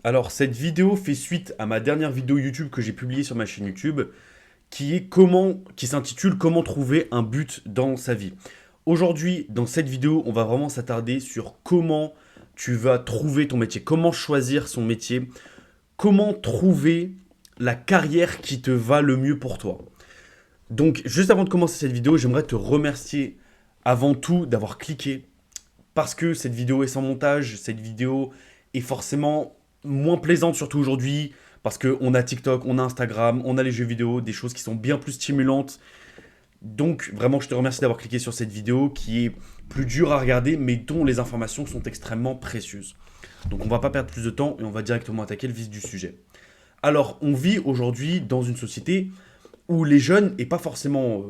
Alors, cette vidéo fait suite à ma dernière vidéo YouTube que j'ai publiée sur ma chaîne YouTube, qui s'intitule Comment trouver un but dans sa vie. Aujourd'hui, dans cette vidéo, on va vraiment s'attarder sur comment tu vas trouver ton métier, comment choisir son métier, comment trouver la carrière qui te va le mieux pour toi. Donc, juste avant de commencer cette vidéo, j'aimerais te remercier avant tout d'avoir cliqué parce que cette vidéo est sans montage, cette vidéo est forcément moins plaisante, surtout aujourd'hui, parce qu'on a TikTok, on a Instagram, on a les jeux vidéo, des choses qui sont bien plus stimulantes. Donc vraiment, je te remercie d'avoir cliqué sur cette vidéo qui est plus dure à regarder, mais dont les informations sont extrêmement précieuses. Donc on va pas perdre plus de temps et on va directement attaquer le vif du sujet. Alors, on vit aujourd'hui dans une société où les jeunes, et pas forcément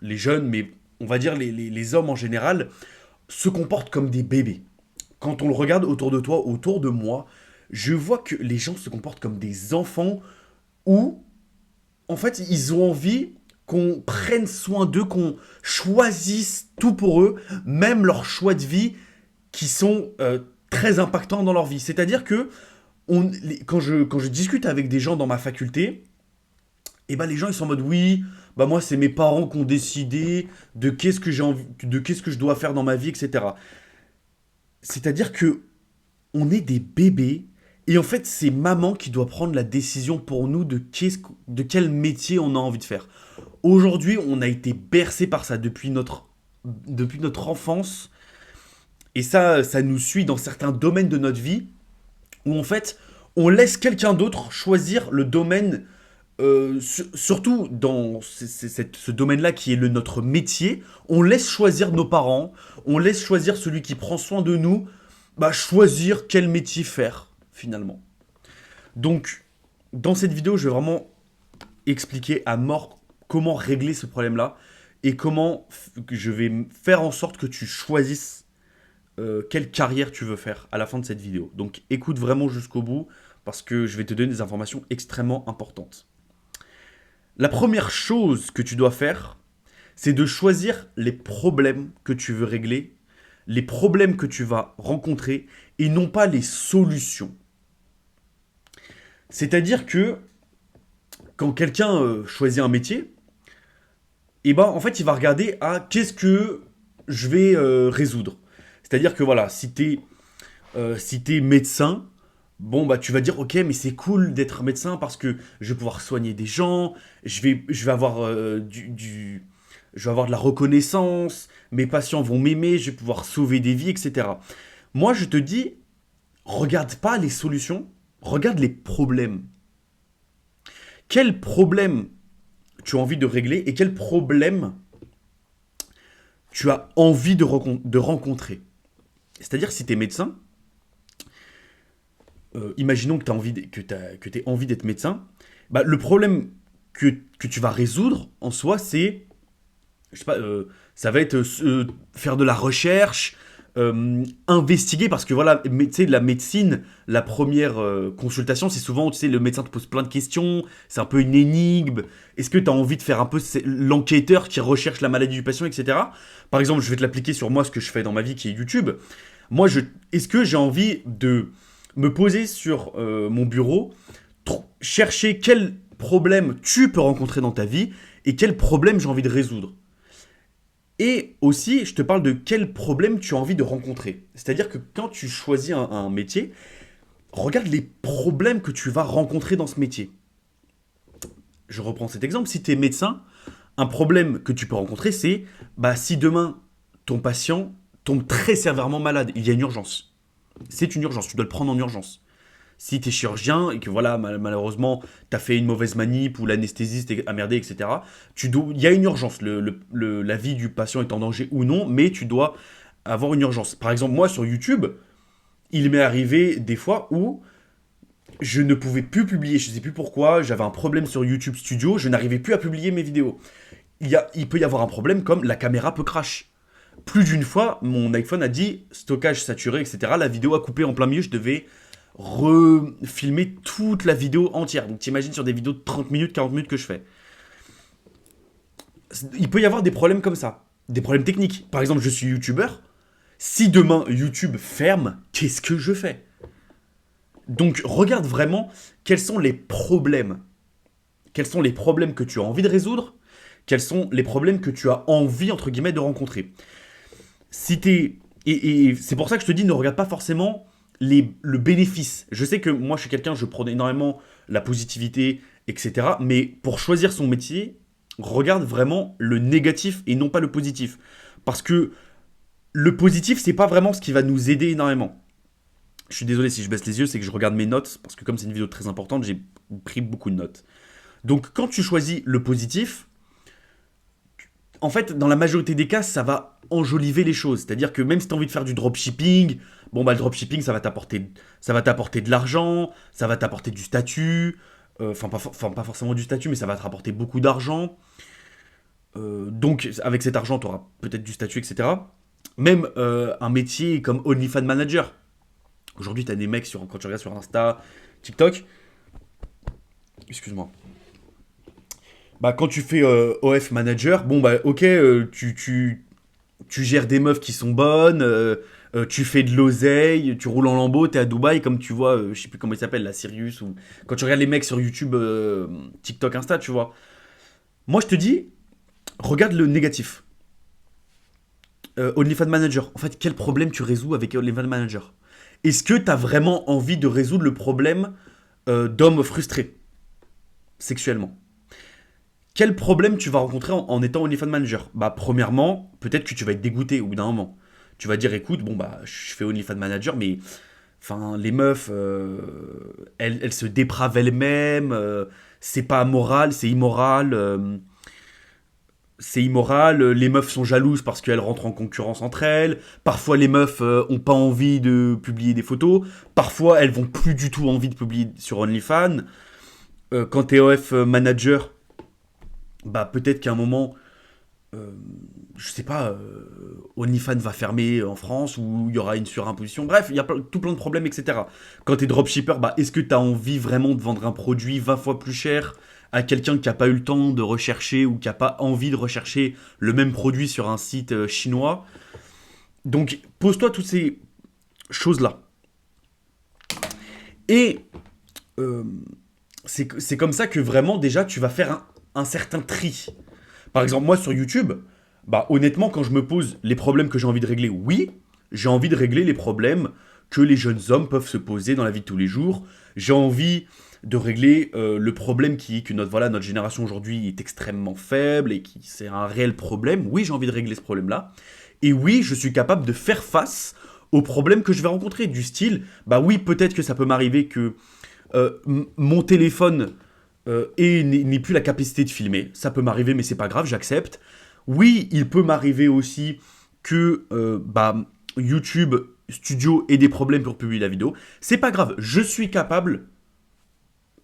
les jeunes, mais on va dire les hommes en général, se comportent comme des bébés. Quand on le regarde autour de toi, autour de moi, je vois que les gens se comportent comme des enfants où, en fait, ils ont envie qu'on prenne soin d'eux, qu'on choisisse tout pour eux, même leurs choix de vie qui sont très impactants dans leur vie. C'est-à-dire que quand je discute avec des gens dans ma faculté, et ben les gens ils sont en mode oui, bah moi c'est mes parents qui ont décidé de qu'est-ce que j'ai envie, de qu'est-ce que je dois faire dans ma vie, etc. C'est-à-dire que on est des bébés et en fait c'est maman qui doit prendre la décision pour nous de quel métier on a envie de faire. Aujourd'hui on a été bercé par ça depuis notre enfance et ça nous suit dans certains domaines de notre vie où en fait on laisse quelqu'un d'autre choisir le domaine, surtout dans ce domaine-là qui est notre métier, on laisse choisir nos parents, on laisse choisir celui qui prend soin de nous, bah, choisir quel métier faire finalement. Donc, dans cette vidéo, je vais vraiment expliquer à mort comment régler ce problème-là et comment je vais faire en sorte que tu choisisses quelle carrière tu veux faire à la fin de cette vidéo. Donc, écoute vraiment jusqu'au bout parce que je vais te donner des informations extrêmement importantes. La première chose que tu dois faire, c'est de choisir les problèmes que tu veux régler, les problèmes que tu vas rencontrer, et non pas les solutions. C'est-à-dire que quand quelqu'un choisit un métier, et ben en fait il va regarder à qu'est-ce que je vais résoudre. C'est-à-dire que voilà, si t'es médecin, bon bah tu vas dire ok mais c'est cool d'être médecin parce que je vais pouvoir soigner des gens, je vais avoir je vais avoir de la reconnaissance, mes patients vont m'aimer, je vais pouvoir sauver des vies, etc. Moi je te dis, regarde pas les solutions, regarde les problèmes. Quel problème tu as envie de régler et quel problème tu as envie de rencontrer. C'est-à-dire si tu es médecin, imaginons que tu aies envie d'être médecin, bah, le problème que tu vas résoudre en soi, c'est, je sais pas, ça va être faire de la recherche, investiguer, parce que voilà, tu sais, la médecine, la première consultation, c'est souvent, tu sais, le médecin te pose plein de questions, c'est un peu une énigme. Est-ce que tu as envie de faire un peu l'enquêteur qui recherche la maladie du patient, etc. Par exemple, je vais te l'appliquer sur moi, ce que je fais dans ma vie qui est YouTube. Moi, est-ce que j'ai envie de me poser sur mon bureau, chercher quel problème tu peux rencontrer dans ta vie et quel problème j'ai envie de résoudre. Et aussi, je te parle de quel problème tu as envie de rencontrer. C'est-à-dire que quand tu choisis un métier, regarde les problèmes que tu vas rencontrer dans ce métier. Je reprends cet exemple. Si tu es médecin, un problème que tu peux rencontrer, c'est bah, si demain ton patient tombe très sévèrement malade, il y a une urgence. C'est une urgence, tu dois le prendre en urgence. Si tu es chirurgien et que voilà, malheureusement, tu as fait une mauvaise manip ou l'anesthésiste a merdé, etc., il y a une urgence. La vie du patient est en danger ou non, mais tu dois avoir une urgence. Par exemple, moi, sur YouTube, il m'est arrivé des fois où je ne pouvais plus publier, je ne sais plus pourquoi, j'avais un problème sur YouTube Studio, je n'arrivais plus à publier mes vidéos. Il peut y avoir un problème comme la caméra peut crash. Plus d'une fois, mon iPhone a dit stockage saturé, etc. La vidéo a coupé en plein milieu, je devais refilmer toute la vidéo entière. Donc t'imagines sur des vidéos de 30 minutes, 40 minutes que je fais. Il peut y avoir des problèmes comme ça, des problèmes techniques. Par exemple, je suis youtubeur. Si demain YouTube ferme, qu'est-ce que je fais? Donc regarde vraiment quels sont les problèmes. Quels sont les problèmes que tu as envie de résoudre. Quels sont les problèmes que tu as envie, entre guillemets, de rencontrer. Si t'es... Et c'est pour ça que je te dis, ne regarde pas forcément le bénéfice. Je sais que moi, je suis quelqu'un, je prône énormément la positivité, etc. Mais pour choisir son métier, regarde vraiment le négatif et non pas le positif. Parce que le positif, c'est pas vraiment ce qui va nous aider énormément. Je suis désolé si je baisse les yeux, c'est que je regarde mes notes, parce que comme c'est une vidéo très importante, j'ai pris beaucoup de notes. Donc quand tu choisis le positif, en fait, dans la majorité des cas, ça va enjoliver les choses. C'est-à-dire que même si tu as envie de faire du dropshipping, bon bah le dropshipping, ça va t'apporter de l'argent, ça va t'apporter du statut, pas forcément du statut, mais ça va te rapporter beaucoup d'argent. Donc avec cet argent, tu auras peut-être du statut, etc. Même un métier comme OnlyFans Manager. Aujourd'hui, tu as des mecs, quand tu regardes sur Insta, TikTok, excuse-moi, bah, quand tu fais OF Manager, bon bah ok, tu gères des meufs qui sont bonnes, tu fais de l'oseille, tu roules en lambeau, t'es à Dubaï, comme tu vois, je sais plus comment il s'appelle, la Sirius, ou quand tu regardes les mecs sur YouTube, TikTok, Insta, tu vois. Moi je te dis, regarde le négatif. OnlyFans Manager, en fait, quel problème tu résous avec OnlyFans Manager? Est-ce que t'as vraiment envie de résoudre le problème d'hommes frustrés sexuellement? Quel problème tu vas rencontrer en étant OnlyFans Manager? Bah, premièrement, peut-être que tu vas être dégoûté au bout d'un moment. Tu vas dire, écoute, bon, bah, je fais OnlyFans Manager, mais enfin, les meufs, elles se dépravent elles-mêmes, c'est pas moral, c'est immoral. C'est immoral, les meufs sont jalouses parce qu'elles rentrent en concurrence entre elles. Parfois, les meufs ont pas envie de publier des photos. Parfois, elles vont plus du tout envie de publier sur OnlyFans. Quand t'es OF manager, bah peut-être qu'à un moment, euh, je sais pas, OnlyFans va fermer en France ou il y aura une surimposition. Bref, il y a tout plein de problèmes, etc. Quand t'es dropshipper, bah est-ce que t'as envie vraiment de vendre un produit 20 fois plus cher à quelqu'un qui n'a pas eu le temps de rechercher ou qui n'a pas envie de rechercher le même produit sur un site chinois? Donc pose-toi toutes ces choses-là. Et euh, c'est comme ça que vraiment déjà tu vas faire un certain tri. Par exemple, moi sur YouTube, bah honnêtement, quand je me pose les problèmes que j'ai envie de régler, oui, j'ai envie de régler les problèmes que les jeunes hommes peuvent se poser dans la vie de tous les jours. J'ai envie de régler le problème qui est que notre génération aujourd'hui est extrêmement faible et qui c'est un réel problème. Oui, j'ai envie de régler ce problème-là. Et oui, je suis capable de faire face aux problèmes que je vais rencontrer. Du style, bah oui, peut-être que ça peut m'arriver que mon téléphone n'ait plus la capacité de filmer. Ça peut m'arriver, mais c'est pas grave, j'accepte. Oui, il peut m'arriver aussi que YouTube Studio ait des problèmes pour publier la vidéo. C'est pas grave, je suis capable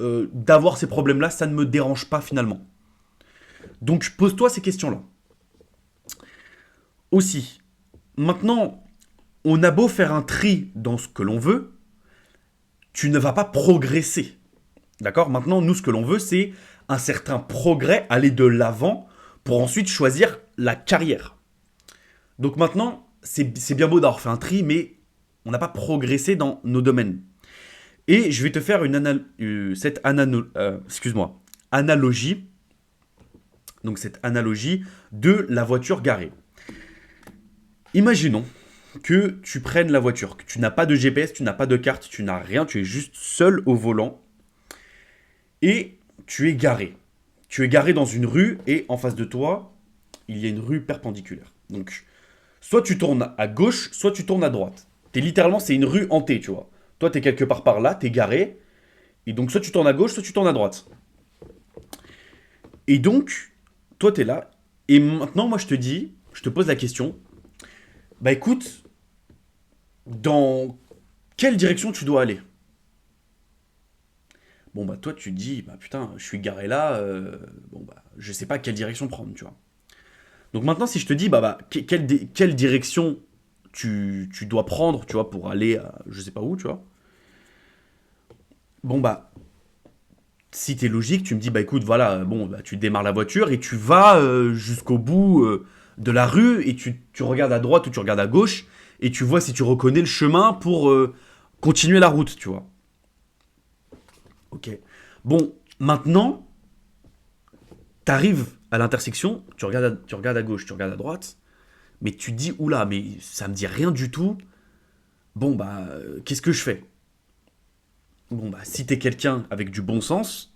d'avoir ces problèmes-là, ça ne me dérange pas finalement. Donc pose-toi ces questions-là. Aussi, maintenant, on a beau faire un tri dans ce que l'on veut, tu ne vas pas progresser. D'accord? Maintenant, nous, ce que l'on veut, c'est un certain progrès, aller de l'avant pour ensuite choisir la carrière. Donc maintenant, c'est bien beau d'avoir fait un tri, mais on n'a pas progressé dans nos domaines. Et je vais te faire analogie. Donc cette analogie de la voiture garée. Imaginons que tu prennes la voiture, que tu n'as pas de GPS, tu n'as pas de carte, tu n'as rien, tu es juste seul au volant et tu es garé. Tu es garé dans une rue et en face de toi, il y a une rue perpendiculaire. Donc, soit tu tournes à gauche, soit tu tournes à droite. C'est une rue hantée, tu vois. Toi, t'es quelque part par là, t'es garé, et donc soit tu tournes à gauche, soit tu tournes à droite. Et donc, toi, t'es là, et maintenant, moi, je te pose la question, bah écoute, dans quelle direction tu dois aller? Bon, bah toi, tu te dis, bah putain, je suis garé là, bon, bah, je sais pas quelle direction prendre, tu vois. Donc maintenant, si je te dis, quelle direction tu dois prendre, tu vois, pour aller à je sais pas où, tu vois. Bon, bah, si t'es logique, tu me dis, bah écoute, voilà, bon, bah, tu démarres la voiture et tu vas jusqu'au bout de la rue et tu regardes à droite ou tu regardes à gauche et tu vois si tu reconnais le chemin pour continuer la route, tu vois. Ok. Bon, maintenant, t'arrives à l'intersection, tu regardes à gauche, tu regardes à droite, mais tu te dis, oula, mais ça me dit rien du tout. Bon, bah, qu'est-ce que je fais? Bon, bah, si t'es quelqu'un avec du bon sens,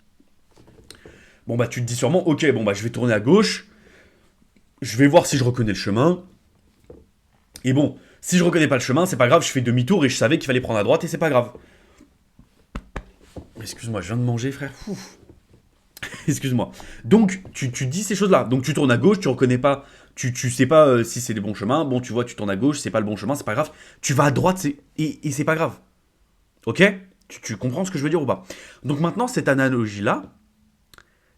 bon, bah, tu te dis sûrement, ok, bon, bah, je vais tourner à gauche, je vais voir si je reconnais le chemin, et bon, si je reconnais pas le chemin, c'est pas grave, je fais demi-tour et je savais qu'il fallait prendre à droite et c'est pas grave. Excuse-moi, je viens de manger, frère. Ouf. Excuse-moi. Donc, tu dis ces choses-là. Donc, tu tournes à gauche, tu reconnais pas, tu sais pas si c'est les bons chemins. Bon, tu vois, tu tournes à gauche, c'est pas le bon chemin, c'est pas grave. Tu vas à droite, et c'est pas grave. Ok? Tu comprends ce que je veux dire ou pas? Donc, maintenant, cette analogie-là,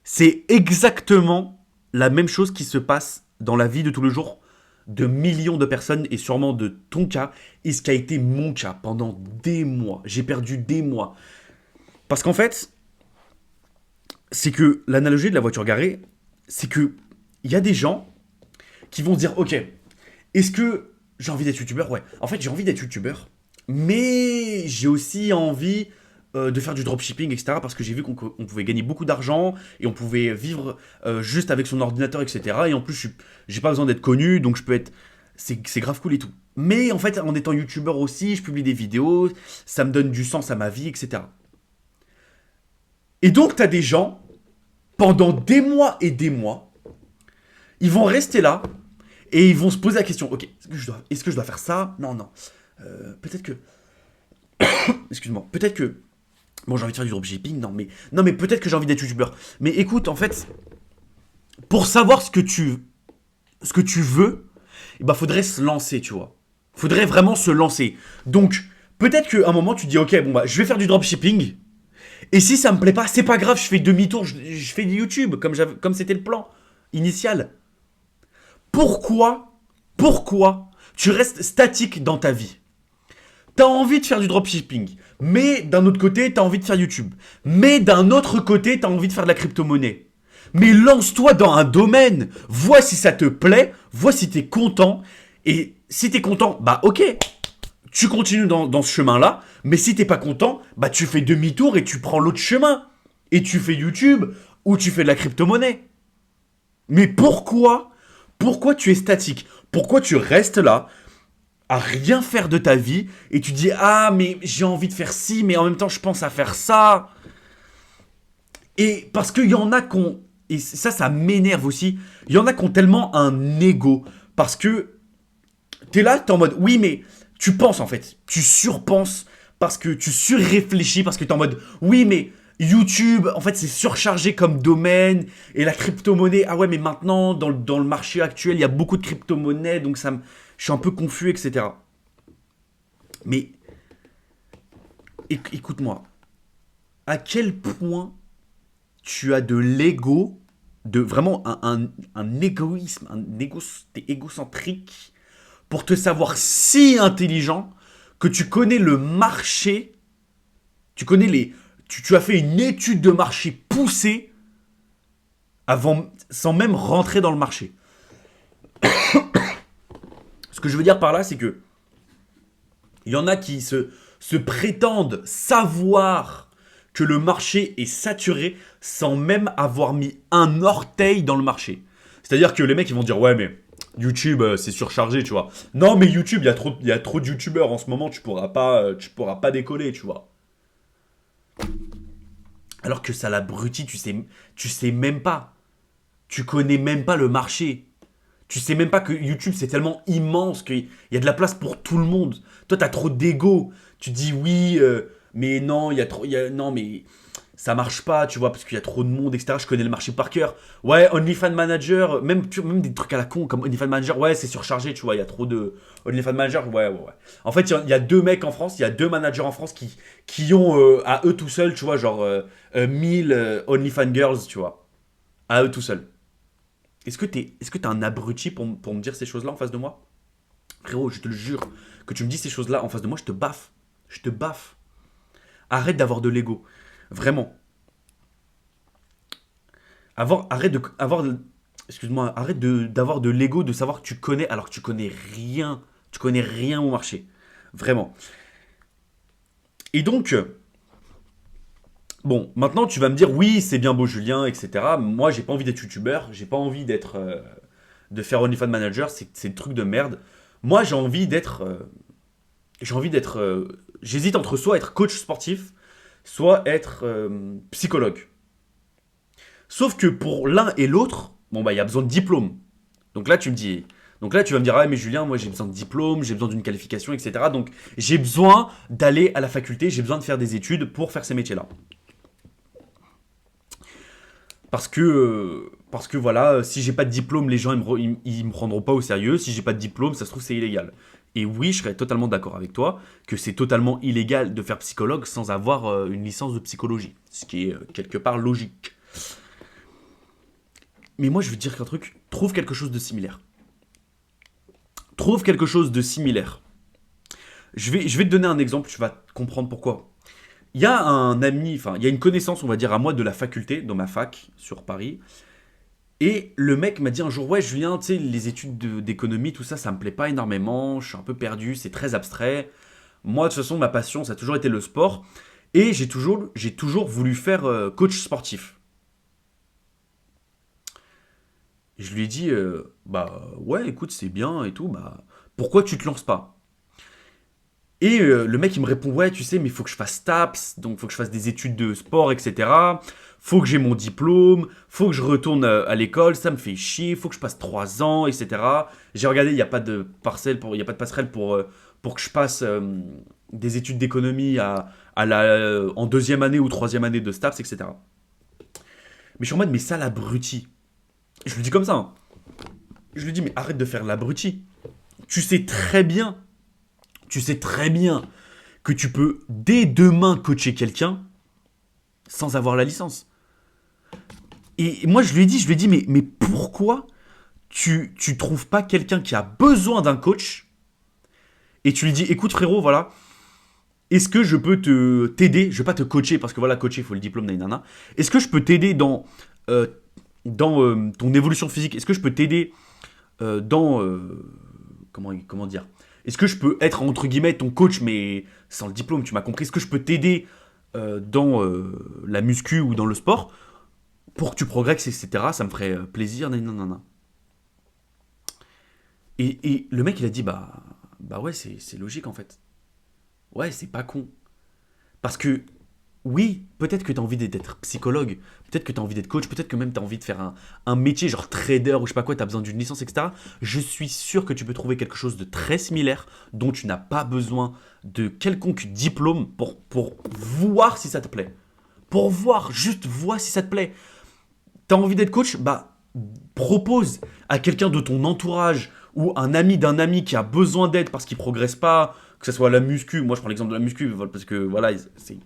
c'est exactement la même chose qui se passe dans la vie de tous les jours de millions de personnes et sûrement de ton cas et ce qui a été mon cas pendant des mois. J'ai perdu des mois. Parce qu'en fait, c'est que l'analogie de la voiture garée, c'est que il y a des gens qui vont se dire, ok, est-ce que j'ai envie d'être youtubeur? Ouais. En fait, j'ai envie d'être youtubeur, mais j'ai aussi envie de faire du dropshipping, etc. Parce que j'ai vu qu'on pouvait gagner beaucoup d'argent et on pouvait vivre juste avec son ordinateur, etc. Et en plus, j'ai pas besoin d'être connu, donc je peux être... C'est grave cool et tout. Mais en fait, en étant youtubeur aussi, je publie des vidéos, ça me donne du sens à ma vie, etc. Et donc, t'as des gens, pendant des mois et des mois, ils vont rester là et ils vont se poser la question, ok, est-ce que je dois faire ça? Non, non. Peut-être que... Excuse-moi. Peut-être que... Bon, j'ai envie de faire du dropshipping, non, mais... Non, mais peut-être que j'ai envie d'être youtubeur. Mais écoute, en fait, pour savoir ce que tu veux, eh ben, faudrait se lancer, tu vois. Faudrait vraiment se lancer. Donc, peut-être qu'à un moment, tu te dis, ok, bon, bah, je vais faire du dropshipping. Et si ça me plaît pas, c'est pas grave, je fais demi-tour, je fais du YouTube, comme c'était le plan initial. Pourquoi tu restes statique dans ta vie? T'as envie de faire du dropshipping, mais d'un autre côté, t'as envie de faire YouTube. Mais d'un autre côté, t'as envie de faire de la crypto-monnaie. Mais lance-toi dans un domaine, vois si ça te plaît, vois si t'es content. Et si t'es content, bah ok, tu continues dans ce chemin-là. Mais si t'es pas content, bah tu fais demi-tour et tu prends l'autre chemin. Et tu fais YouTube ou tu fais de la crypto-monnaie. Mais pourquoi tu es statique? Pourquoi tu restes là à rien faire de ta vie et tu dis ah mais j'ai envie de faire ci mais en même temps je pense à faire ça. Et parce qu'il y en a qu'on... Et ça m'énerve aussi. Il y en a qui ont tellement un ego. Parce que t'es là, t'es en mode oui mais tu penses en fait. Tu surpenses parce que tu surréfléchis parce que t'es en mode oui mais YouTube, en fait, c'est surchargé comme domaine. Et la crypto-monnaie, ah ouais, mais maintenant, dans le marché actuel, il y a beaucoup de crypto-monnaies, donc je suis un peu confus, etc. Mais écoute-moi, à quel point tu as de l'ego, de vraiment un égoïsme, t'es égocentrique, pour te savoir si intelligent que tu connais le marché, tu connais tu as fait une étude de marché poussée sans même rentrer dans le marché. Ce que je veux dire par là, c'est que il y en a qui se prétendent savoir que le marché est saturé sans même avoir mis un orteil dans le marché. C'est-à-dire que les mecs, ils vont dire, ouais, mais YouTube, c'est surchargé, tu vois. Non, mais YouTube, il y a trop de YouTubeurs en ce moment, tu pourras pas décoller, tu vois. Alors que ça l'abrutit, tu sais même pas. Tu connais même pas le marché. Tu sais même pas que YouTube c'est tellement immense qu'il y a de la place pour tout le monde. Toi t'as trop d'ego. Tu dis oui, mais non, non mais ça marche pas, tu vois, parce qu'il y a trop de monde, etc. Je connais le marché par cœur. Ouais, OnlyFans Manager, même des trucs à la con comme OnlyFans Manager, ouais, c'est surchargé, tu vois, il y a trop de OnlyFans Manager, ouais. En fait, il y a deux mecs en France, il y a deux managers en France qui ont à eux tout seuls, tu vois, genre 1000 OnlyFans Girls, tu vois, à eux tout seuls. Est-ce que t'es un abruti pour me dire ces choses-là en face de moi? Frérot, je te le jure, que tu me dis ces choses-là en face de moi, je te baffe. Je te baffe. Arrête d'avoir de l'ego. Vraiment. Arrête de avoir, excuse-moi, arrête d'avoir de l'ego, de savoir que tu connais alors que tu connais rien. Tu connais rien au marché. Vraiment. Et donc, Bon, maintenant tu vas me dire oui, c'est bien beau Julien, etc. Moi, j'ai pas envie d'être youtubeur, j'ai pas envie d'être de faire OnlyFans manager, c'est le truc de merde. Moi, j'hésite entre soit être coach sportif, soit être psychologue. Sauf que pour l'un et l'autre, bon bah il y a besoin de diplôme. Donc là tu me dis, donc là tu vas me dire ah mais Julien, moi j'ai besoin de diplôme, j'ai besoin d'une qualification, etc. Donc j'ai besoin d'aller à la faculté, j'ai besoin de faire des études pour faire ces métiers-là. Parce que voilà, si j'ai pas de diplôme, les gens ils me prendront pas au sérieux. Si j'ai pas de diplôme, ça se trouve c'est illégal. Et oui, je serais totalement d'accord avec toi que c'est totalement illégal de faire psychologue sans avoir une licence de psychologie, ce qui est quelque part logique. Mais moi, je veux dire qu'un truc, trouve quelque chose de similaire. Trouve quelque chose de similaire. Je vais te donner un exemple, tu vas comprendre pourquoi. Il y a un ami, enfin, il y a une connaissance, on va dire, à moi de la faculté, dans ma fac, sur Paris. Et le mec m'a dit un jour, ouais, Julien, tu sais, les études d'économie, tout ça, ça me plaît pas énormément, je suis un peu perdu, c'est très abstrait. Moi, de toute façon, ma passion, ça a toujours été le sport. Et j'ai toujours voulu faire coach sportif. Et je lui ai dit, bah ouais, écoute, c'est bien et tout, bah pourquoi tu te lances pas? Et le mec il me répond, ouais, tu sais, mais il faut que je fasse STAPS, donc il faut que je fasse des études de sport, etc. Faut que j'ai mon diplôme, faut que je retourne à l'école, ça me fait chier, faut que je passe 3 ans, etc. J'ai regardé, il n'y a pas de il y a pas de passerelle pour que je passe des études d'économie en deuxième année ou troisième année de STAPS, etc. Mais je suis en mode, mais ça l'abruti. Je lui dis comme ça, hein. Je lui dis, mais arrête de faire l'abruti. Tu sais très bien, tu sais très bien que tu peux dès demain coacher quelqu'un sans avoir la licence. Et moi, je lui ai dit, mais pourquoi tu trouves pas quelqu'un qui a besoin d'un coach et tu lui dis, écoute frérot, voilà, est-ce que je peux t'aider? Je vais pas te coacher parce que voilà, coacher, il faut le diplôme, nanana. Est-ce que je peux t'aider euh, dans ton évolution physique? Est-ce que je peux t'aider dans comment dire? Est-ce que je peux être entre guillemets ton coach mais sans le diplôme, tu m'as compris? Est-ce que je peux t'aider dans la muscu ou dans le sport pour que tu progresses, etc. Ça me ferait plaisir, nanana. Et le mec il a dit bah ouais, c'est logique en fait. Ouais, c'est pas con. Parce que oui, peut-être que tu as envie d'être psychologue, peut-être que tu as envie d'être coach, peut-être que même tu as envie de faire un métier genre trader ou je sais pas quoi, tu as besoin d'une licence, etc. Je suis sûr que tu peux trouver quelque chose de très similaire dont tu n'as pas besoin de quelconque diplôme pour voir si ça te plaît. Pour voir, juste vois si ça te plaît. T'as envie d'être coach? Bah, propose à quelqu'un de ton entourage ou un ami d'un ami qui a besoin d'aide parce qu'il progresse pas, que ce soit la muscu. Moi, je prends l'exemple de la muscu parce que voilà, il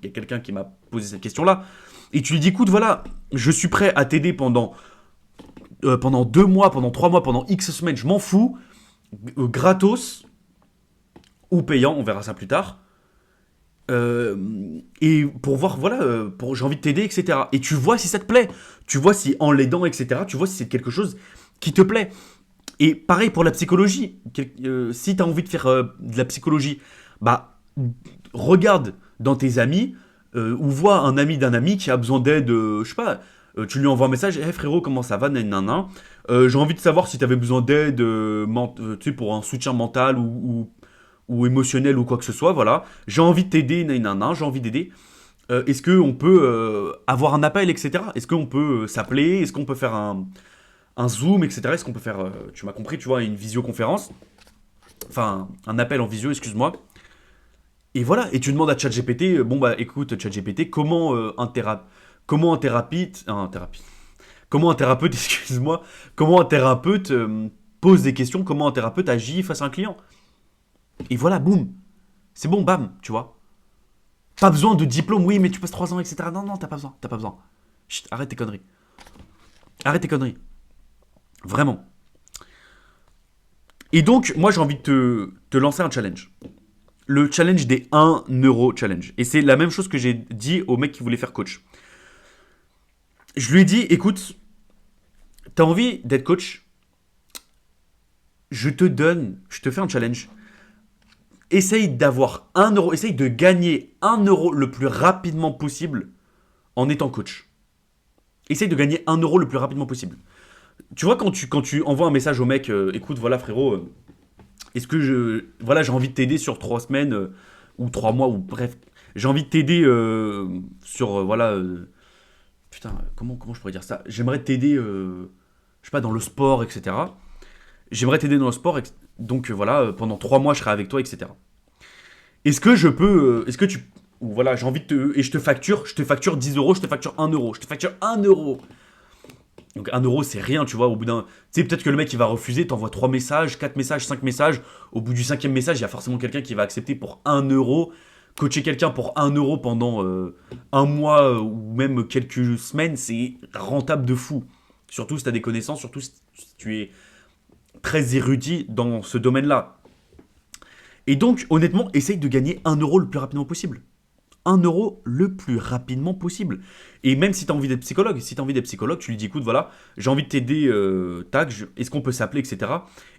y a quelqu'un qui m'a posé cette question-là. Et tu lui dis, écoute, voilà, je suis prêt à t'aider pendant 2 mois, pendant 3 mois, pendant X semaines, je m'en fous, gratos ou payant, on verra ça plus tard. Et pour voir, voilà, j'ai envie de t'aider, etc. Et tu vois si ça te plaît. Tu vois si en l'aidant, etc., tu vois si c'est quelque chose qui te plaît. Et pareil pour la psychologie. Si tu as envie de faire de la psychologie, bah, regarde dans tes amis ou vois un ami d'un ami qui a besoin d'aide, je sais pas, tu lui envoies un message, hey frérot, comment ça va, nanana. J'ai envie de savoir si tu avais besoin d'aide tu sais, pour un soutien mental ou émotionnel ou quoi que ce soit, voilà. J'ai envie de t'aider, nanana, j'ai envie d'aider. Est-ce qu'on peut avoir un appel, etc. Est-ce qu'on peut s'appeler? Est-ce qu'on peut faire un Zoom, etc. Est-ce qu'on peut faire, tu m'as compris, tu vois, une visioconférence? Enfin, un appel en visio, excuse-moi. Et voilà, et tu demandes à ChatGPT, bon bah écoute ChatGPT, comment un thérapeute, comment un thérapeute, excuse-moi, comment un thérapeute pose des questions, comment un thérapeute agit face à un client. Et voilà, boum, c'est bon, bam, tu vois. Pas besoin de diplôme, oui, mais tu passes 3 ans, etc. Non, non, t'as pas besoin, t'as pas besoin. Chut, arrête tes conneries. Arrête tes conneries. Vraiment. Et donc, moi, j'ai envie de te lancer un challenge. Le challenge des 1 € challenge. Et c'est la même chose que j'ai dit au mec qui voulait faire coach. Je lui ai dit, écoute, t'as envie d'être coach? Je te fais un challenge. Essaye d'avoir 1 €, essaye de gagner 1 € le plus rapidement possible en étant coach. Essaye de gagner 1 € le plus rapidement possible. Tu vois, quand tu envoies un message au mec, écoute, voilà frérot, est-ce que voilà, j'ai envie de t'aider sur 3 semaines, ou 3 mois, ou bref, j'ai envie de t'aider sur, voilà, putain, comment je pourrais dire ça? J'aimerais t'aider, je sais pas, dans le sport, etc. J'aimerais t'aider dans le sport, donc voilà, pendant 3 mois, je serai avec toi, etc. Est-ce que je peux, est-ce que tu, ou voilà, j'ai envie de te, et je te facture 10 €, je te facture 1 €, je te facture 1 €. Donc 1 € c'est rien, tu vois, au bout d'un... Tu sais, peut-être que le mec il va refuser, t'envoies 3 messages, 4 messages, 5 messages. Au bout du 5e message, il y a forcément quelqu'un qui va accepter pour 1 €. Coacher quelqu'un pour 1 € pendant un mois ou même quelques semaines, c'est rentable de fou. Surtout si t'as des connaissances, surtout si tu es très érudit dans ce domaine-là. Et donc, honnêtement, essaye de gagner 1 € le plus rapidement possible. 1 € le plus rapidement possible. Et même si tu as envie d'être psychologue, tu lui dis écoute, voilà, j'ai envie de t'aider, tac, est-ce qu'on peut s'appeler, etc.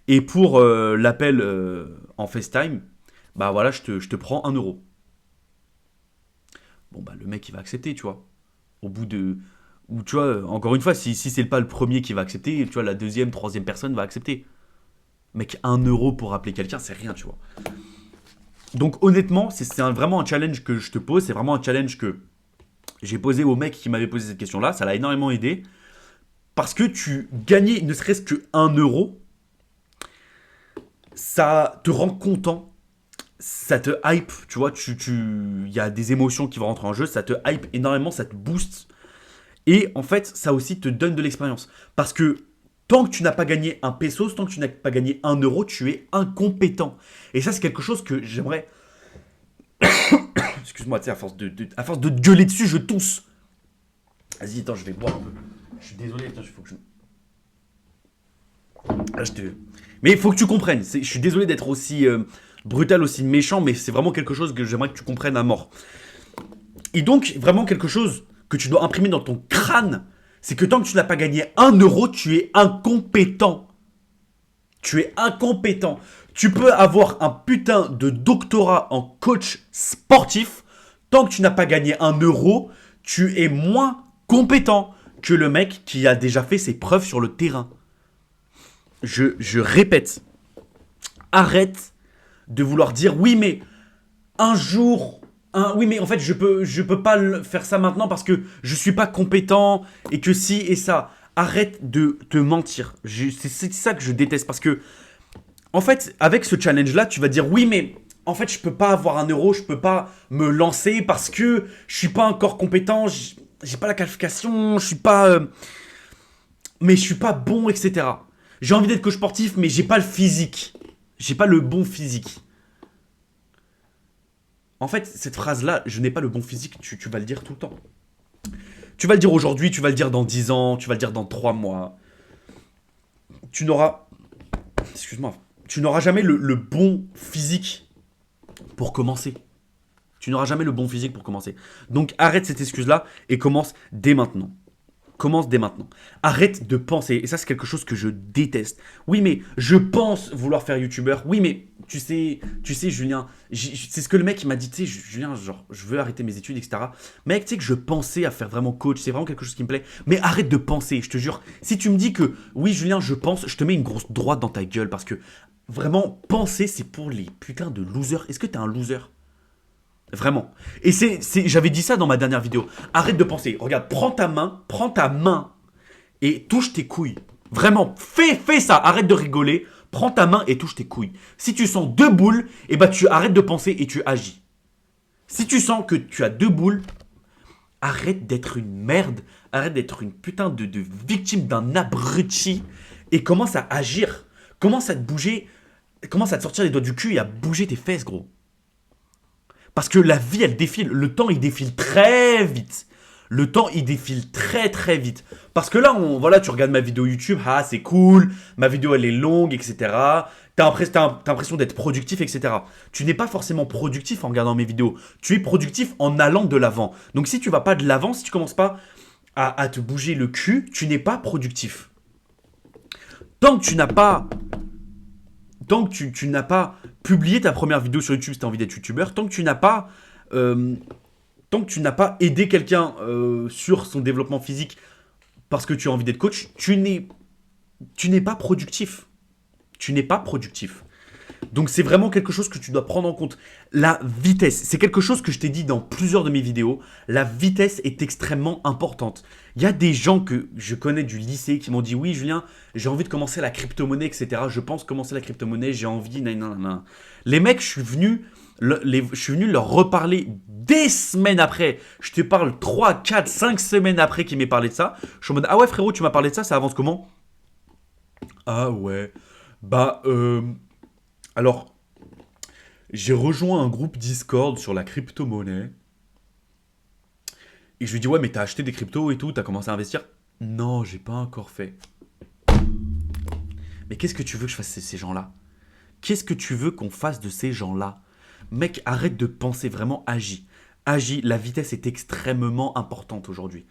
Et pour l'appel en FaceTime, bah voilà, je te prends 1 €. Bon, bah le mec, il va accepter, tu vois. Au bout de. Ou tu vois, encore une fois, si c'est pas le premier qui va accepter, tu vois, la deuxième, troisième personne va accepter. Mec, 1 € pour appeler quelqu'un, c'est rien, tu vois. Donc honnêtement, c'est vraiment un challenge que je te pose, c'est vraiment un challenge que j'ai posé au mec qui m'avait posé cette question-là, ça l'a énormément aidé. Parce que tu gagnais ne serait-ce que 1 €, ça te rend content, ça te hype, tu vois, y a des émotions qui vont rentrer en jeu, ça te hype énormément, ça te booste. Et en fait, ça aussi te donne de l'expérience. Parce que tant que tu n'as pas gagné un pesos, tant que tu n'as pas gagné 1 €, tu es incompétent. Et ça, c'est quelque chose que j'aimerais... Excuse-moi, tu sais, à force de te gueuler dessus, je tousse. Vas-y, attends, je vais boire un peu. Je suis désolé, attends, il faut que je... Là, mais il faut que tu comprennes. Je suis désolé d'être aussi brutal, aussi méchant, mais c'est vraiment quelque chose que j'aimerais que tu comprennes à mort. Et donc, vraiment quelque chose que tu dois imprimer dans ton crâne, c'est que tant que tu n'as pas gagné 1 €, tu es incompétent. Tu es incompétent. Tu peux avoir un putain de doctorat en coach sportif. Tant que tu n'as pas gagné 1 €, tu es moins compétent que le mec qui a déjà fait ses preuves sur le terrain. Je répète, arrête de vouloir dire oui mais un jour, oui mais en fait je peux pas faire ça maintenant parce que je suis pas compétent et que si et ça. Arrête de te mentir. C'est ça que je déteste parce que en fait avec ce challenge là tu vas dire oui mais en fait je peux pas avoir 1 €, je peux pas me lancer parce que je suis pas encore compétent, j'ai pas la qualification, je suis pas mais je suis pas bon, etc. J'ai envie d'être coach sportif, mais j'ai pas le physique. J'ai pas le bon physique. En fait, cette phrase-là, je n'ai pas le bon physique, tu vas le dire tout le temps. Tu vas le dire aujourd'hui, tu vas le dire dans 10 ans, tu vas le dire dans 3 mois. Tu n'auras... Excuse-moi. Tu n'auras jamais le bon physique pour commencer. Tu n'auras jamais le bon physique pour commencer. Donc arrête cette excuse-là et commence dès maintenant. Commence dès maintenant. Arrête de penser, et ça c'est quelque chose que je déteste. Oui mais je pense vouloir faire youtubeur. Oui mais tu sais Julien, c'est ce que le mec il m'a dit, tu sais Julien, genre je veux arrêter mes études, etc. Mec, tu sais que je pensais à faire vraiment coach, c'est vraiment quelque chose qui me plaît. Mais arrête de penser, je te jure. Si tu me dis que oui Julien je pense, je te mets une grosse droite dans ta gueule parce que vraiment penser c'est pour les putains de losers. Est-ce que t'es un loser ? Vraiment. Et j'avais dit ça dans ma dernière vidéo. Arrête de penser. Regarde, prends ta main et touche tes couilles. Vraiment, fais ça. Arrête de rigoler. Prends ta main et touche tes couilles. Si tu sens 2 boules, eh ben tu arrêtes de penser et tu agis. Si tu sens que tu as 2 boules, arrête d'être une merde. Arrête d'être une putain de victime d'un abruti et commence à agir. Commence à te bouger. Commence à te sortir les doigts du cul et à bouger tes fesses, gros. Parce que la vie, elle défile. Le temps, il défile très vite. Le temps, il défile très très vite. Parce que là, voilà, tu regardes ma vidéo YouTube. Ah, c'est cool. Ma vidéo, elle est longue, etc. T'as l'impression d'être productif, etc. Tu n'es pas forcément productif en regardant mes vidéos. Tu es productif en allant de l'avant. Donc, si tu vas pas de l'avant, si tu commences pas à te bouger le cul, tu n'es pas productif. Tant que tu n'as pas publié ta première vidéo sur YouTube si tu as envie d'être youtubeur, tant que tu n'as pas tant que tu n'as pas aidé quelqu'un sur son développement physique parce que tu as envie d'être coach, tu n'es pas productif. Tu n'es pas productif. Donc c'est vraiment quelque chose que tu dois prendre en compte. La vitesse, c'est quelque chose que je t'ai dit dans plusieurs de mes vidéos. La vitesse est extrêmement importante. Il y a des gens que je connais du lycée qui m'ont dit « Oui Julien, j'ai envie de commencer la crypto-monnaie, etc. Je pense commencer la crypto-monnaie, j'ai envie... » Les mecs, je suis venu leur reparler des semaines après. Je te parle 3, 4, 5 semaines après qu'il m'ait parlé de ça. Je suis en mode « Ah ouais frérot, tu m'as parlé de ça, ça avance comment ?» Ah ouais, bah alors, j'ai rejoint un groupe Discord sur la crypto-monnaie. Et je lui dis, ouais, mais t'as acheté des cryptos et tout, t'as commencé à investir? Non, j'ai pas encore fait. Mais qu'est-ce que tu veux que je fasse de ces gens-là? Qu'est-ce que tu veux qu'on fasse de ces gens-là? Mec, arrête de penser, vraiment agis. Agis, la vitesse est extrêmement importante aujourd'hui.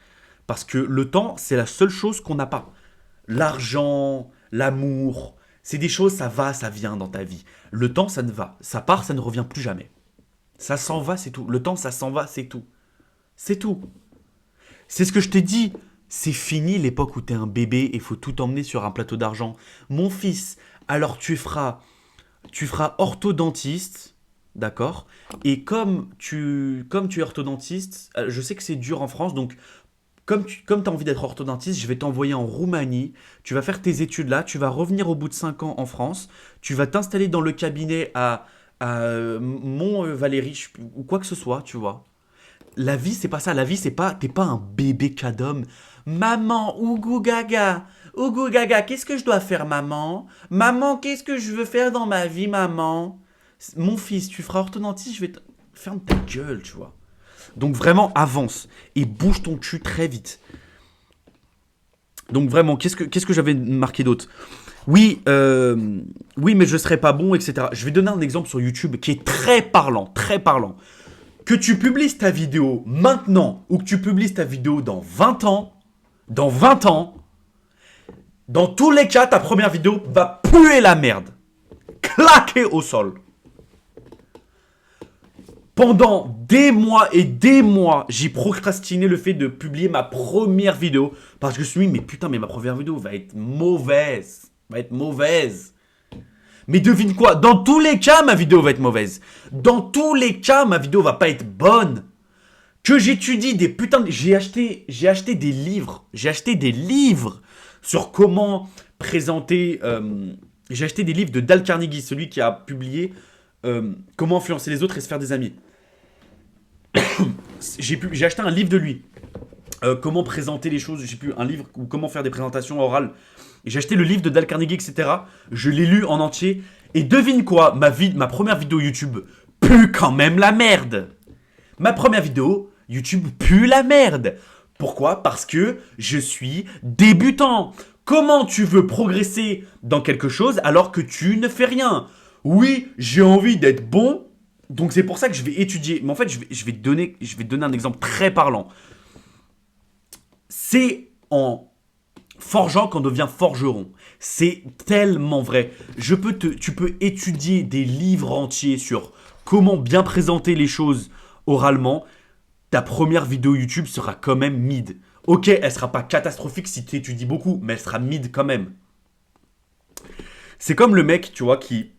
Parce que le temps, c'est la seule chose qu'on n'a pas. L'argent, l'amour, c'est des choses, ça va, ça vient dans ta vie. Le temps, ça ne va. Ça part, ça ne revient plus jamais. Ça s'en va, c'est tout. Le temps, ça s'en va, c'est tout. C'est tout. C'est ce que je t'ai dit. C'est fini l'époque où t'es un bébé et faut tout emmener sur un plateau d'argent. Mon fils, alors tu feras orthodontiste, d'accord? Et comme tu es orthodontiste, je sais que c'est dur en France, donc comme tu as envie d'être orthodontiste, je vais t'envoyer en Roumanie. Tu vas faire tes études là. Tu vas revenir au bout de 5 ans en France. Tu vas t'installer dans le cabinet à Mont-Valéry ou quoi que ce soit, tu vois. La vie, c'est pas ça. La vie, c'est pas... T'es pas un bébé cadom. Maman, Ougou gaga, qu'est-ce que je dois faire, maman? Maman, qu'est-ce que je veux faire dans ma vie, maman? Mon fils, tu feras orthodontiste, je vais te... Ferme ta gueule, tu vois. Donc vraiment, avance et bouge ton cul très vite. Donc vraiment, qu'est-ce que j'avais marqué d'autre? Oui, oui, mais je serais pas bon, etc. Je vais donner un exemple sur YouTube qui est très parlant, très parlant. Que tu publies ta vidéo maintenant ou que tu publies ta vidéo dans 20 ans, dans tous les cas, ta première vidéo va puer la merde. Claquer au sol. Pendant des mois et des mois, j'ai procrastiné le fait de publier ma première vidéo. Parce que je me suis dit, mais putain, mais ma première vidéo va être mauvaise. Mais devine quoi? Dans tous les cas, ma vidéo va être mauvaise. Dans tous les cas, ma vidéo va pas être bonne. Que j'étudie des putains de... J'ai acheté des livres. J'ai acheté des livres sur comment présenter... J'ai acheté des livres de Dale Carnegie, celui qui a publié Comment influencer les autres et se faire des amis. J'ai acheté un livre de lui. Comment présenter les choses, j'ai plus un livre ou comment faire des présentations orales. J'ai acheté le livre de Dale Carnegie, etc. Je l'ai lu en entier. Et devine quoi, ma première vidéo YouTube pue quand même la merde. Ma première vidéo YouTube pue la merde. Pourquoi? Parce que je suis débutant. Comment tu veux progresser dans quelque chose alors que tu ne fais rien? Oui, j'ai envie d'être bon. Donc c'est pour ça que je vais étudier. Mais en fait, je vais te donner un exemple très parlant. C'est en forgeant qu'on devient forgeron. C'est tellement vrai. Tu peux étudier des livres entiers sur comment bien présenter les choses oralement. Ta première vidéo YouTube sera quand même mid. Ok, elle sera pas catastrophique si tu étudies beaucoup, mais elle sera mid quand même. C'est comme le mec, tu vois, qui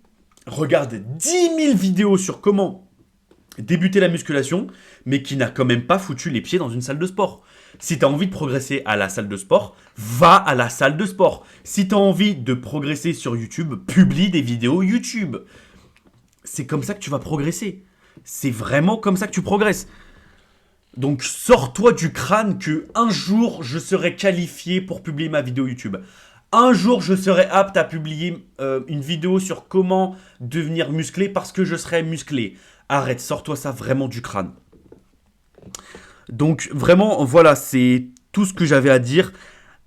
regarde 10 000 vidéos sur comment débuter la musculation, mais qui n'a quand même pas foutu les pieds dans une salle de sport. Si tu as envie de progresser à la salle de sport, va à la salle de sport. Si tu as envie de progresser sur YouTube, publie des vidéos YouTube. C'est comme ça que tu vas progresser. C'est vraiment comme ça que tu progresses. Donc sors-toi du crâne que un jour je serai qualifié pour publier ma vidéo YouTube. Un jour je serai apte à publier une vidéo sur comment devenir musclé parce que je serai musclé. Arrête, sors-toi ça vraiment du crâne. Donc vraiment, voilà, c'est tout ce que j'avais à dire.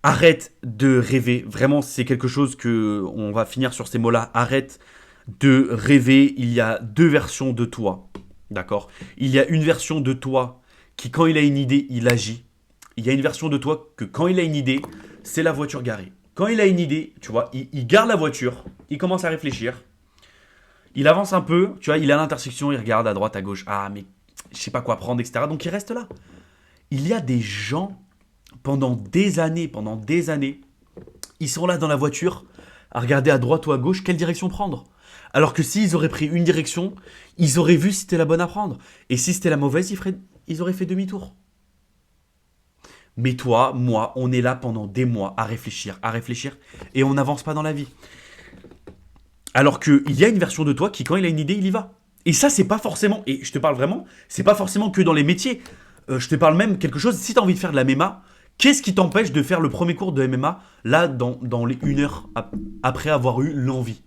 Arrête de rêver. Vraiment, c'est quelque chose que... On va finir sur ces mots-là. Arrête de rêver. Il y a deux versions de toi. D'accord? Il y a une version de toi qui, quand il a une idée, il agit. Il y a une version de toi que, quand il a une idée, c'est la voiture garée. Quand il a une idée, tu vois, il garde la voiture. Il commence à réfléchir. Il avance un peu, tu vois, il est à l'intersection, il regarde à droite, à gauche. Ah, mais je sais pas quoi prendre, etc. Donc il reste là. Il y a des gens, pendant des années, ils sont là dans la voiture, à regarder à droite ou à gauche quelle direction prendre. Alors que s'ils auraient pris une direction, ils auraient vu si c'était la bonne à prendre. Et si c'était la mauvaise, ils auraient fait demi-tour. Mais toi, moi, on est là pendant des mois à réfléchir, et on n'avance pas dans la vie. Alors qu'il y a une version de toi qui, quand il a une idée, il y va. Et ça, c'est pas forcément, et je te parle vraiment, c'est pas forcément que dans les métiers. Je te parle même quelque chose, si tu as envie de faire de la MMA, qu'est-ce qui t'empêche de faire le premier cours de MMA, là, dans les 1 heure après avoir eu l'envie?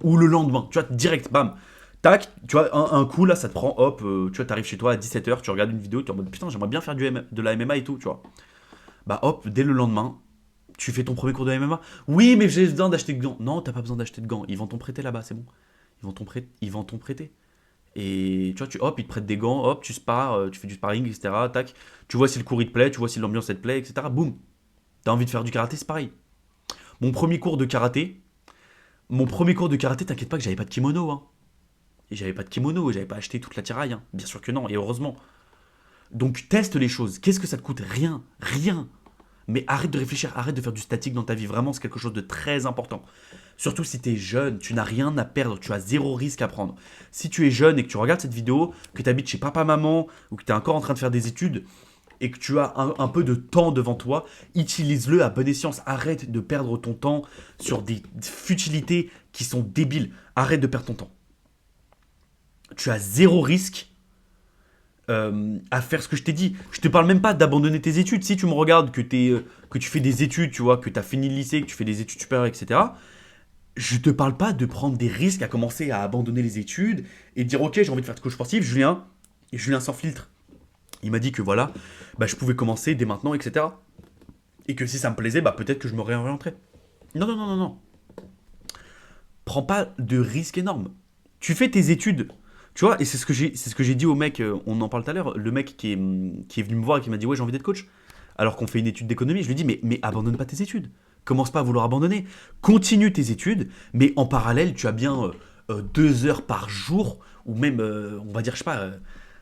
Ou le lendemain, tu vois, direct, bam. Tac, tu vois, un coup, là, ça te prend, hop, tu vois, t'arrives chez toi à 17 h, tu regardes une vidéo, tu es en mode, putain, j'aimerais bien faire de la MMA et tout, tu vois. Bah hop, dès le lendemain, tu fais ton premier cours de MMA. Oui, mais j'ai besoin d'acheter de gants. Non, t'as pas besoin d'acheter de gants. Ils vont t'en prêter là-bas, c'est bon. Ils vont t'en prêter. Et tu vois, hop, ils te prêtent des gants, hop, tu spares, tu fais du sparring, etc. Tac. Tu vois si le cours il te plaît, tu vois si l'ambiance elle te plaît, etc. Boum. T'as envie de faire du karaté, c'est pareil. Mon premier cours de karaté, t'inquiète pas que j'avais pas de kimono, hein. Et j'avais pas de kimono, j'avais pas acheté toute la tiraille, hein. Bien sûr que non, et heureusement. Donc teste les choses. Qu'est-ce que ça te coûte? Rien. Rien. Mais arrête de réfléchir, arrête de faire du statique dans ta vie. Vraiment, c'est quelque chose de très important. Surtout si tu es jeune, tu n'as rien à perdre, tu as zéro risque à prendre. Si tu es jeune et que tu regardes cette vidéo, que tu habites chez papa-maman ou que tu es encore en train de faire des études et que tu as un peu de temps devant toi, utilise-le à bon escient. Arrête de perdre ton temps sur des futilités qui sont débiles. Arrête de perdre ton temps. Tu as zéro risque à faire ce que je t'ai dit. Je te parle même pas d'abandonner tes études. Si tu me regardes, que tu fais des études, tu vois, que tu as fini le lycée, que tu fais des études supérieures, etc. Je te parle pas de prendre des risques à commencer à abandonner les études et de dire ok, j'ai envie de faire de coach sportif. Julien sans filtre. Il m'a dit que voilà, bah, je pouvais commencer dès maintenant, etc. Et que si ça me plaisait, bah, peut-être que je me réorienterais. Non, non, non, non, non. Prends pas de risques énormes. Tu fais tes études. Tu vois, et c'est ce que j'ai dit au mec, on en parle tout à l'heure, le mec qui est venu me voir et qui m'a dit ouais, j'ai envie d'être coach. Alors qu'on fait une étude d'économie, je lui dis mais abandonne pas tes études. Commence pas à vouloir abandonner. Continue tes études, mais en parallèle, tu as bien 2 heures par jour, ou même, on va dire, je sais pas,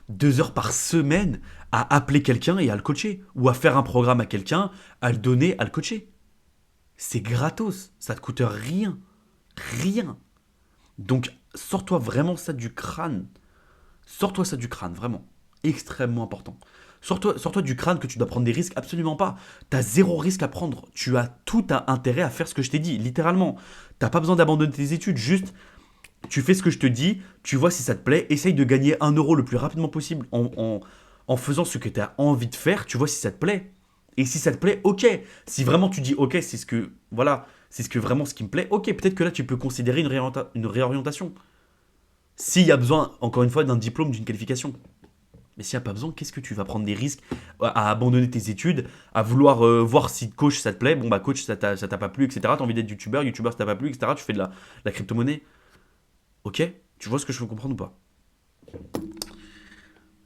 2 heures par semaine à appeler quelqu'un et à le coacher. Ou à faire un programme à quelqu'un, à le donner, à le coacher. C'est gratos, ça te coûte rien. Rien. Donc, sors-toi vraiment ça du crâne. Sors-toi ça du crâne, vraiment. Extrêmement important. Sors-toi du crâne que tu dois prendre des risques, absolument pas. T'as zéro risque à prendre. Tu as tout intérêt à faire ce que je t'ai dit, littéralement. T'as pas besoin d'abandonner tes études, juste tu fais ce que je te dis, tu vois si ça te plaît, essaye de gagner 1 euro le plus rapidement possible en faisant ce que tu as envie de faire, tu vois si ça te plaît. Et si ça te plaît, ok. Si vraiment tu dis ok, c'est ce que voilà, c'est ce que vraiment ce qui me plaît, ok, peut-être que là tu peux considérer une réorientation. S'il y a besoin, encore une fois, d'un diplôme, d'une qualification. Mais s'il n'y a pas besoin, qu'est-ce que tu vas prendre des risques à abandonner tes études, à vouloir voir si coach ça te plaît, bon bah coach ça t'a pas plu, etc. T'as envie d'être youtubeur ça t'a pas plu, etc. Tu fais de la crypto-monnaie. Ok? Tu vois ce que je veux comprendre ou pas?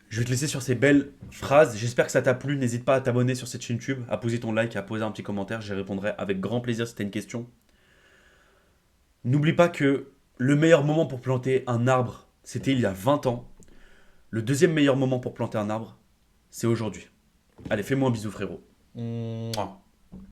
Je vais te laisser sur ces belles phrases. J'espère que ça t'a plu. N'hésite pas à t'abonner sur cette chaîne YouTube, à poser ton like, à poser un petit commentaire. J'y répondrai avec grand plaisir si t'as une question. N'oublie pas que le meilleur moment pour planter un arbre, c'était il y a 20 ans. Le deuxième meilleur moment pour planter un arbre, c'est aujourd'hui. Allez, fais-moi un bisou, frérot. Mouah.